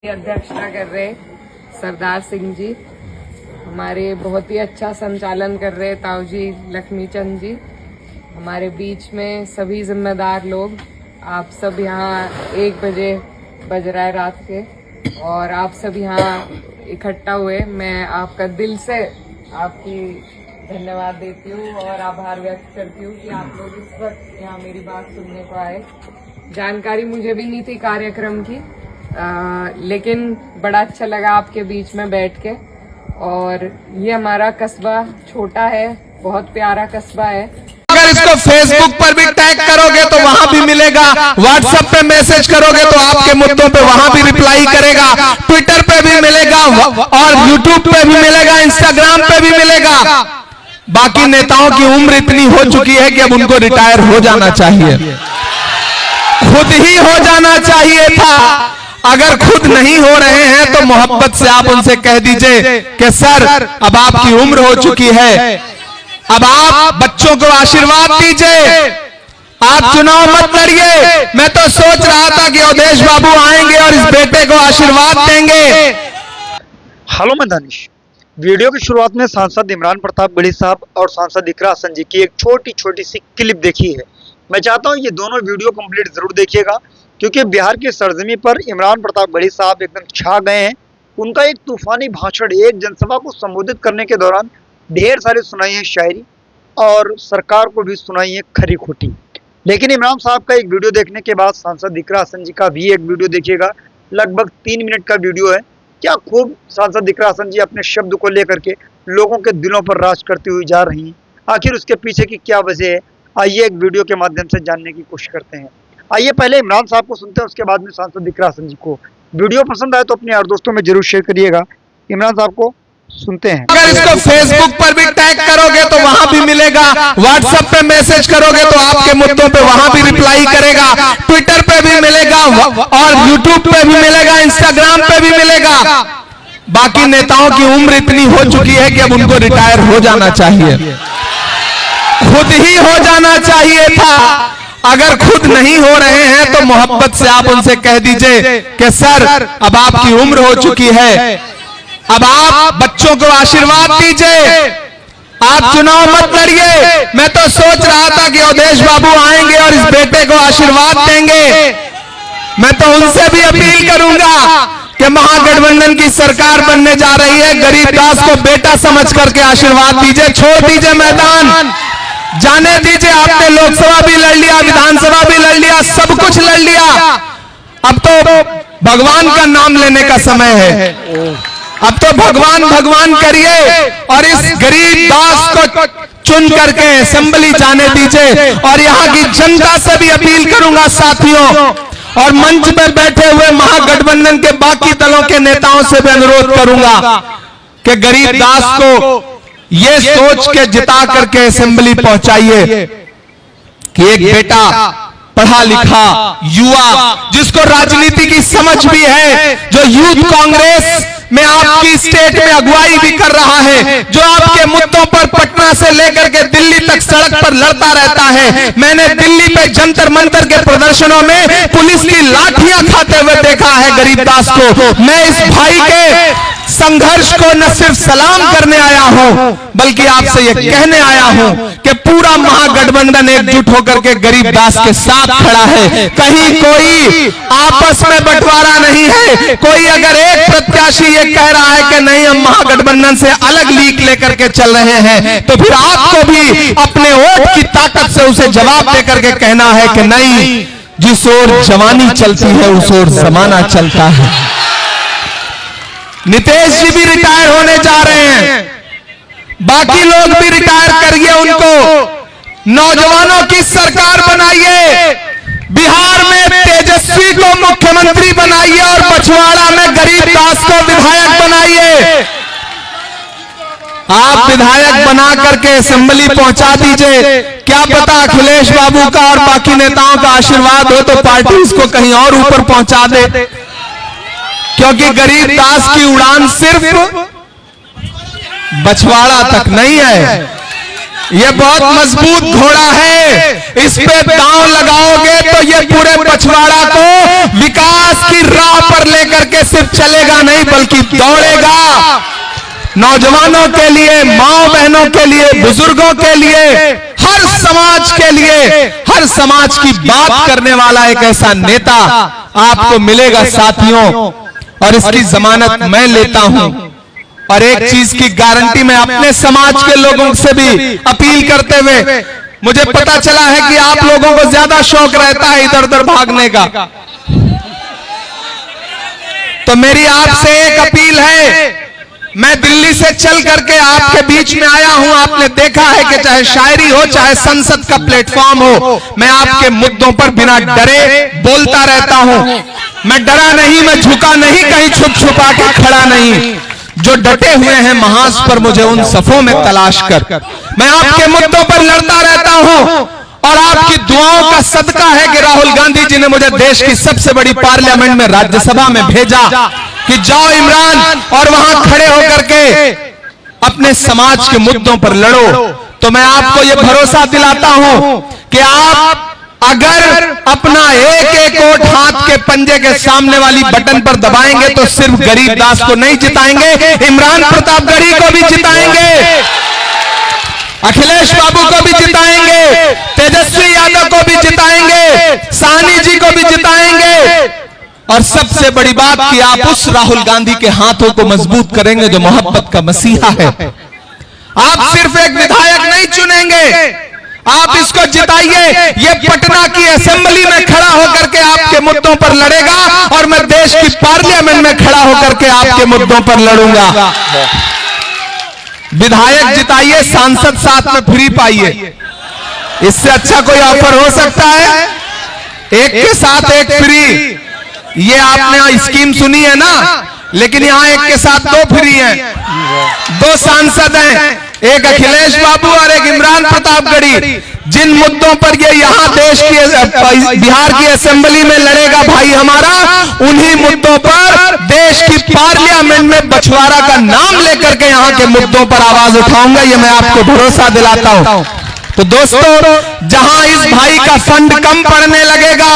अध्यक्षता कर रहे सरदार सिंह जी, हमारे बहुत ही अच्छा संचालन कर रहे ताऊ जी लक्ष्मी चंद जी, हमारे बीच में सभी जिम्मेदार लोग, आप सब यहाँ 1 बजे बज रहा है रात के और आप सब यहाँ इकट्ठा हुए। मैं आपका दिल से आपकी धन्यवाद देती हूँ और आभार व्यक्त करती हूँ कि आप लोग इस वक्त यहाँ मेरी बात सुनने को आए। जानकारी मुझे भी नहीं थी कार्यक्रम की, लेकिन बड़ा अच्छा लगा आपके बीच में बैठ के। और ये हमारा कस्बा छोटा है, बहुत प्यारा कस्बा है। अगर इसको फेसबुक पर भी टैग करोगे तो वहां भी मिलेगा, व्हाट्सएप पे मैसेज करोगे तो आपके मुद्दों पे वहां भी रिप्लाई करेगा, ट्विटर पे भी मिलेगा और यूट्यूब पे भी मिलेगा, इंस्टाग्राम पे भी मिलेगा। बाकी नेताओं की उम्र इतनी हो चुकी है कि अब उनको रिटायर हो जाना चाहिए, खुद ही हो जाना चाहिए था। अगर खुद नहीं हो रहे हैं तो मोहब्बत से आप उनसे कह दीजिए कि सर अब आपकी उम्र हो चुकी है, अब आप बच्चों को आशीर्वाद दीजिए, आप चुनाव मत लड़िए। मैं तो सोच रहा था कि अवधेश बाबू आएंगे और इस बेटे को आशीर्वाद देंगे। हेलो, मैं दानिश। वीडियो की शुरुआत में सांसद इमरान प्रताप गढ़ी साहब और सांसद इकरा हसन जी की एक छोटी सी क्लिप देखी है। मैं चाहता हूं ये दोनों वीडियो कंप्लीट जरूर देखिएगा, क्योंकि बिहार की सरजमी पर इमरान प्रताप गढ़ी साहब एकदम छा गए हैं। उनका एक तूफानी भाषण एक जनसभा को संबोधित करने के दौरान ढेर सारी सुनाई है शायरी और सरकार को भी सुनाई है खरी खोटी। लेकिन इमरान साहब का एक वीडियो देखने के बाद सांसद इकरा हसन जी का भी एक वीडियो देखिएगा, लगभग 3 मिनट का वीडियो है। क्या खूब सांसद इकरा हसन जी अपने शब्द को लेकर के लोगों के दिलों पर राज करती हुई जा रही हैं। आखिर उसके पीछे की क्या वजह है, आइए एक वीडियो के माध्यम से जानने की कोशिश करते हैं। आइए पहले इमरान साहब को सुनते हैं, उसके बाद में सांसद इकरा हसन जी को। वीडियो पसंद आए तो अपने यार दोस्तों में जरूर शेयर करिएगा। इमरान साहब को सुनते हैं। अगर इसको फेसबुक पर भी टैग करोगे तो वहां भी मिलेगा, व्हाट्सएप पे मैसेज करोगे तो आपके मुद्दों पे वहां भी रिप्लाई करेगा, ट्विटर पे भी मिलेगा और यूट्यूब पे भी मिलेगा, इंस्टाग्राम पे भी मिलेगा। बाकी नेताओं की उम्र इतनी हो चुकी है कि अब उनको रिटायर हो जाना चाहिए, खुद ही हो जाना चाहिए था। अगर खुद नहीं हो रहे हैं तो मोहब्बत से आप उनसे कह दीजिए कि सर अब आपकी उम्र हो चुकी है, अब आप बच्चों को आशीर्वाद दीजिए, आप चुनाव मत लड़िए। मैं तो सोच रहा था कि अवधेश बाबू आएंगे और इस बेटे को आशीर्वाद देंगे। मैं तो उनसे भी अपील करूंगा कि महागठबंधन की सरकार बनने जा रही है, गरीबदास को बेटा समझ करके आशीर्वाद दीजिए, छोड़ दीजिए मैदान, जाने दीजिए। आपने लोकसभा भी लड़ लिया, विधानसभा भी लड़ लिया, सब कुछ लड़ लिया, अब तो भगवान का नाम लेने का समय है। अब तो भगवान भगवान करिए और इस गरीब दास को चुन करके असेंबली जाने दीजिए। और यहाँ की जनता से भी अपील करूंगा साथियों, और मंच पर बैठे हुए महागठबंधन के बाकी दलों के नेताओं से भी अनुरोध करूंगा कि गरीब दास को ये सोच के जिता करके असेंबली पहुंचाइए कि एक बेटा पढ़ा लिखा युवा जिसको राजनीति की समझ भी है, जो यूथ कांग्रेस में आपकी स्टेट में अगुवाई भी कर रहा है, जो आपके मुद्दों पर पटना से लेकर के दिल्ली तक सड़क पर लड़ता रहता है। मैंने दिल्ली पे जंतर मंतर के प्रदर्शनों में पुलिस की लाठियां खाते हुए देखा है गरीबदास को। मैं इस भाई के संघर्ष को न सिर्फ सलाम करने आया हूं, बल्कि आपसे यह कहने आया हूं कि पूरा महागठबंधन एकजुट होकर के गरीबदास के साथ खड़ा है। कहीं कोई आपस में बंटवारा नहीं है। कोई अगर एक प्रत्याशी ये कह रहा है कि नहीं हम महागठबंधन से अलग लीक लेकर के चल रहे हैं, तो फिर आपको भी अपने वोट की ताकत से उसे जवाब देकर के कहना है कि नहीं, जिस ओर जवानी चलती है उस ओर जमाना चलता है। नीतीश जी भी रिटायर होने जा रहे हैं, बाकी लोग भी रिटायर करिए उनको। नौजवानों की सरकार बनाइए, बिहार में तेजस्वी को मुख्यमंत्री बनाइए और बछवाड़ा में गरीबदास को विधायक बनाइए। आप विधायक बना करके असेंबली पहुंचा दीजिए। क्या पता अखिलेश बाबू का और बाकी नेताओं का आशीर्वाद हो तो पार्टी इसको कहीं और ऊपर पहुंचा दे, क्योंकि गरीबदास की उड़ान सिर्फ बछवाड़ा तक नहीं है, ये बहुत मजबूत घोड़ा है, इस पे दांव लगाओगे तो ये पूरे पछवाड़ा को विकास की राह पर लेकर के सिर्फ चलेगा नहीं बल्कि दौड़ेगा। नौजवानों के लिए, माओ बहनों के लिए, बुजुर्गों के लिए, हर समाज के लिए, हर समाज की बात करने वाला एक ऐसा नेता आपको मिलेगा साथियों। और इसकी जमानत मैं लेता हूं। और एक चीज की गारंटी मैं अपने समाज के लोगों से भी अपील करते हुए, मुझे पता चला है कि आप लोगों को ज्यादा शौक रहता है इधर उधर भागने का, तो मेरी आपसे एक अपील है। मैं दिल्ली से चल करके आपके बीच में आया हूं। आपने देखा है कि चाहे शायरी हो, चाहे संसद का प्लेटफॉर्म हो, मैं आपके मुद्दों पर बिना डरे बोलता रहता हूं। मैं डरा नहीं, मैं झुका नहीं, कहीं छुप छुपा के खड़ा नहीं। जो डटे हुए हैं महाज पर, मुझे उन सफों में तलाश कर, मैं आपके मुद्दों पर लड़ता रहता हूं। और आपकी दुआओं का सदका है कि राहुल गांधी जी ने मुझे देश की सबसे बड़ी पार्लियामेंट में, राज्यसभा में भेजा कि जाओ इमरान और वहां खड़े होकर के अपने समाज के मुद्दों पर लड़ो। तो मैं आपको यह भरोसा दिलाता हूं कि आप अगर अपना एक एक वोट हाथ के पंजे के सामने वाली बटन पर दबाएंगे तो सिर्फ गरीबदास को नहीं जिताएंगे, इमरान प्रतापगढ़ी को भी जिताएंगे, अखिलेश बाबू को भी जिताएंगे, तेजस्वी यादव को भी जिताएंगे, साहनी जी को भी जिताएंगे। और सबसे बड़ी बात कि आप उस राहुल गांधी के हाथों को मजबूत करेंगे जो मोहब्बत का मसीहा है। आप सिर्फ एक विधायक नहीं चुनेंगे, आप इसको जिताइए। ये पटना की असेंबली में खड़ा होकर के आपके मुद्दों पर लड़ेगा और मैं देश की पार्लियामेंट में खड़ा होकर के आपके मुद्दों पर लड़ूंगा। विधायक जिताइए, सांसद साथ में फ्री पाइए। इससे अच्छा कोई ऑफर हो सकता है? एक के साथ एक फ्री, ये आपने स्कीम सुनी है ना, लेकिन यहां एक के साथ दो फ्री हैं। दो सांसद हैं, एक अखिलेश बाबू और एक इमरान प्रतापगढ़ी। जिन मुद्दों पर ये यहां देश की, बिहार की असेंबली में लड़ेगा भाई हमारा, उन्हीं मुद्दों पर देश की पार्लियामेंट में बछवाड़ा का नाम लेकर के यहां के मुद्दों पर आवाज उठाऊंगा। ये मैं आपको भरोसा दिलाता हूं। तो दोस्तों, जहां इस भाई का फंड कम पड़ने लगेगा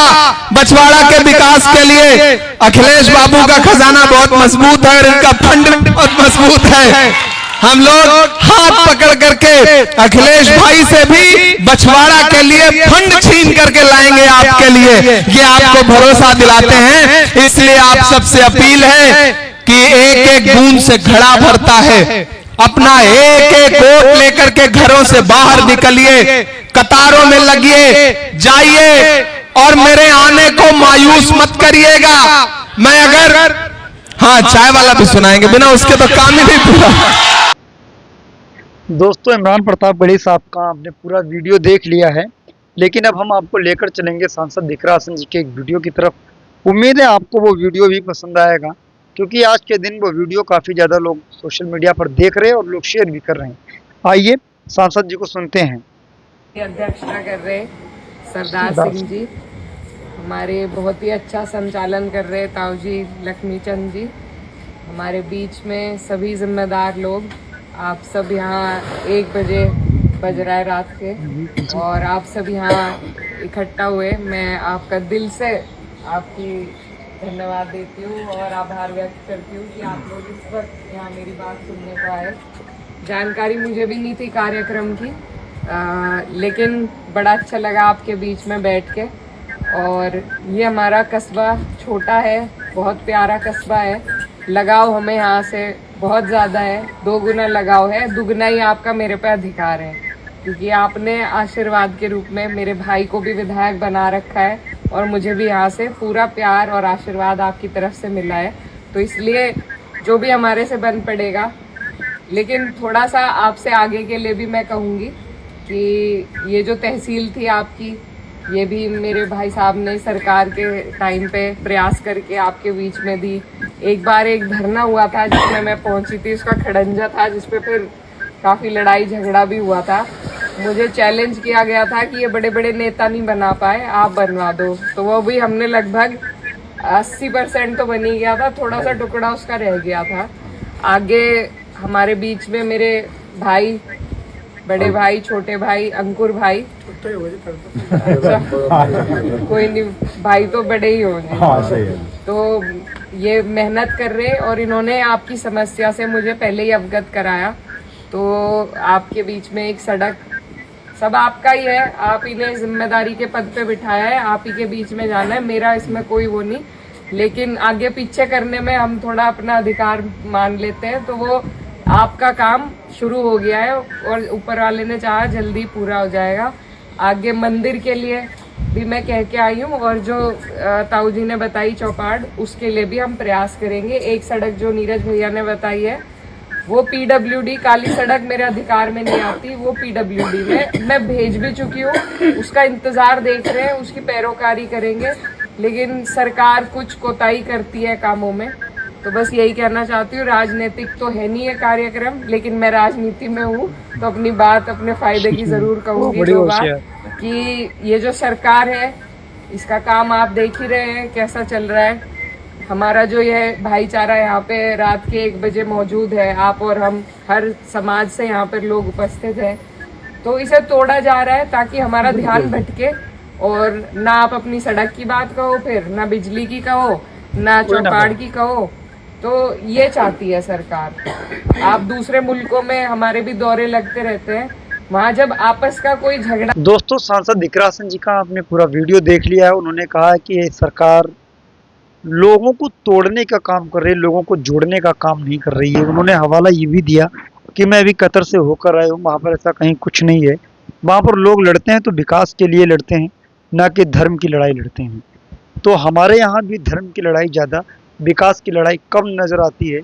बछवाड़ा के विकास के लिए, अखिलेश बाबू का खजाना बहुत मजबूत है और इनका फंड बहुत मजबूत है। हम लोग हाथ पकड़ करके अखिलेश भाई से भी बछवाड़ा के लिए फंड छीन करके लाएंगे आपके लिए, ये आपको भरोसा दिलाते हैं। इसलिए आप सबसे अपील है कि एक एक बूंद से घड़ा भरता है। अपना एक एक वोट लेकर के घरों से बाहर निकलिए, कतारों में लगिए, जाइए और मेरे आने को मायूस मत करिएगा। मैं अगर, हाँ, चाय वाला भी सुनाएंगे, बिना उसके तो काम ही नहीं पूरा। दोस्तों, इमरान प्रतापगढ़ी साहब का आपने पूरा वीडियो देख लिया है, लेकिन अब हम आपको लेकर चलेंगे सांसद दिकरा हसन जी के एक वीडियो की तरफ। उम्मीद है आपको वो वीडियो भी पसंद आएगा, क्योंकि आज के दिन वो वीडियो काफ़ी ज़्यादा लोग सोशल मीडिया पर देख रहे हैं और लोग शेयर भी कर रहे हैं। आइए सांसद जी को सुनते हैं। अध्यक्षता कर रहे सरदार सिंह जी, हमारे बहुत ही अच्छा संचालन कर रहे ताऊजी लक्ष्मीचंद जी, हमारे बीच में सभी जिम्मेदार लोग, आप सब यहाँ 1 बजे बज रहा है रात के और आप सब यहाँ इकट्ठा हुए। मैं आपका दिल से आपकी धन्यवाद देती हूँ और आभार व्यक्त करती हूँ कि आप लोग इस वक्त यहाँ मेरी बात सुनने को आए। जानकारी मुझे भी नहीं थी कार्यक्रम की, लेकिन बड़ा अच्छा लगा आपके बीच में बैठ के। और ये हमारा कस्बा छोटा है, बहुत प्यारा कस्बा है, लगाव हमें यहाँ से बहुत ज़्यादा है, 2 गुना लगाव है, दुगना ही आपका मेरे पे अधिकार है, क्योंकि आपने आशीर्वाद के रूप में मेरे भाई को भी विधायक बना रखा है और मुझे भी यहाँ से पूरा प्यार और आशीर्वाद आपकी तरफ से मिला है। तो इसलिए जो भी हमारे से बन पड़ेगा, लेकिन थोड़ा सा आपसे आगे के लिए भी मैं कहूँगी कि ये जो तहसील थी आपकी, ये भी मेरे भाई साहब ने सरकार के टाइम पे प्रयास करके आपके बीच में दी। एक बार एक धरना हुआ था जिसमें मैं पहुंची थी, उसका खड़ंजा था, जिसपे फिर काफ़ी लड़ाई झगड़ा भी हुआ था। मुझे चैलेंज किया गया था कि ये बड़े बड़े नेता नहीं बना पाए, आप बनवा दो, तो वो भी हमने लगभग 80% तो बन ही गया था, थोड़ा सा टुकड़ा उसका रह गया था। आगे हमारे बीच में मेरे भाई बड़े भाई, छोटे भाई, अंकुर भाई, कोई नहीं, भाई तो बड़े ही होंगे। तो ये मेहनत कर रहे और इन्होंने आपकी समस्या से मुझे पहले ही अवगत कराया। तो आपके बीच में एक सड़क, सब आपका ही है, आप इन्हें जिम्मेदारी के पद पे बिठाया है, आप ही के बीच में जाना है, मेरा इसमें कोई वो नहीं। लेकिन आगे पीछे करने में हम थोड़ा अपना अधिकार मान लेते हैं। तो वो आपका काम शुरू हो गया है और ऊपर वाले ने चाहा जल्दी पूरा हो जाएगा। आगे मंदिर के लिए भी मैं कह के आई हूँ और जो ताऊ जी ने बताई चौपाड़, उसके लिए भी हम प्रयास करेंगे। एक सड़क जो नीरज भैया ने बताई है वो पीडब्ल्यूडी, काली सड़क मेरे अधिकार में नहीं आती, वो पीडब्ल्यूडी में मैं भेज भी चुकी हूँ, उसका इंतजार देख रहे हैं, उसकी पैरोकारी करेंगे। लेकिन सरकार कुछ कोताही करती है कामों में। तो बस यही कहना चाहती हूँ, राजनीतिक तो है नहीं ये कार्यक्रम, लेकिन मैं राजनीति में हूँ तो अपनी बात अपने फायदे की जरूर कहूँगी। दो बात कि ये जो सरकार है इसका काम आप देख ही रहे हैं कैसा चल रहा है। हमारा जो ये भाईचारा यहाँ पे रात के 1 बजे मौजूद है, आप और हम हर समाज से यहाँ पर लोग उपस्थित हैं, तो इसे तोड़ा जा रहा है ताकि हमारा ध्यान भटके और ना आप अपनी सड़क की बात कहो, फिर ना बिजली की कहो, ना चौपाड़ की कहो। तो ये चाहती है सरकार। आप दूसरे मुल्कों में, हमारे भी दौरे लगते रहते हैं, वहाँ जब आपस का कोई झगड़ा। दोस्तों, सांसद इकरासन जी का आपने पूरा वीडियो देख लिया है। उन्होंने कहा है कि ये सरकार लोगों को तोड़ने का काम कर रही है, लोगों को जोड़ने का काम नहीं कर रही है। उन्होंने हवाला ये भी दिया कि मैं अभी कतर से होकर आया हूँ, वहाँ पर ऐसा कहीं कुछ नहीं है। वहाँ पर लोग लड़ते हैं तो विकास के लिए लड़ते हैं, ना कि धर्म की लड़ाई लड़ते हैं। तो हमारे यहाँ भी धर्म की लड़ाई ज़्यादा, विकास की लड़ाई कम नज़र आती है।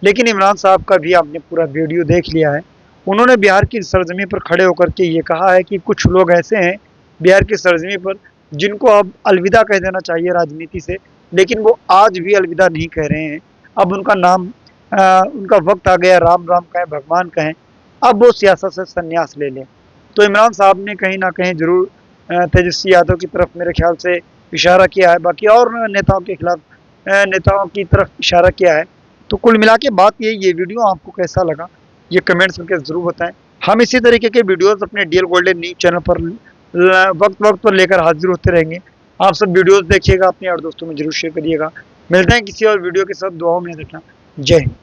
लेकिन इमरान साहब का भी आपने पूरा वीडियो देख लिया है। उन्होंने बिहार की सरजमी पर खड़े होकर के ये कहा है कि कुछ लोग ऐसे हैं बिहार की सरजमी पर जिनको अब अलविदा कह देना चाहिए राजनीति से, लेकिन वो आज भी अलविदा नहीं कह रहे हैं। अब उनका नाम उनका वक्त आ गया, राम राम कहें, भगवान कहें, अब वो सियासत से संन्यास ले लें। तो इमरान साहब ने कहीं ना कहीं जरूर तेजस्वी यादव की तरफ मेरे ख्याल से इशारा किया है, बाकी और नेताओं के खिलाफ नेताओं की तरफ इशारा किया है। तो कुल मिला के बात ये वीडियो आपको कैसा लगा ये कमेंट्स करके ज़रूर बताएं। हम इसी तरीके के वीडियोस अपने डीएल गोल्डन न्यूज़ चैनल पर वक्त पर लेकर हाजिर होते रहेंगे। आप सब वीडियोस देखिएगा, अपने और दोस्तों में जरूर शेयर करिएगा। मिलते हैं किसी और वीडियो के साथ, दुआओं में रखना। जय हिंद।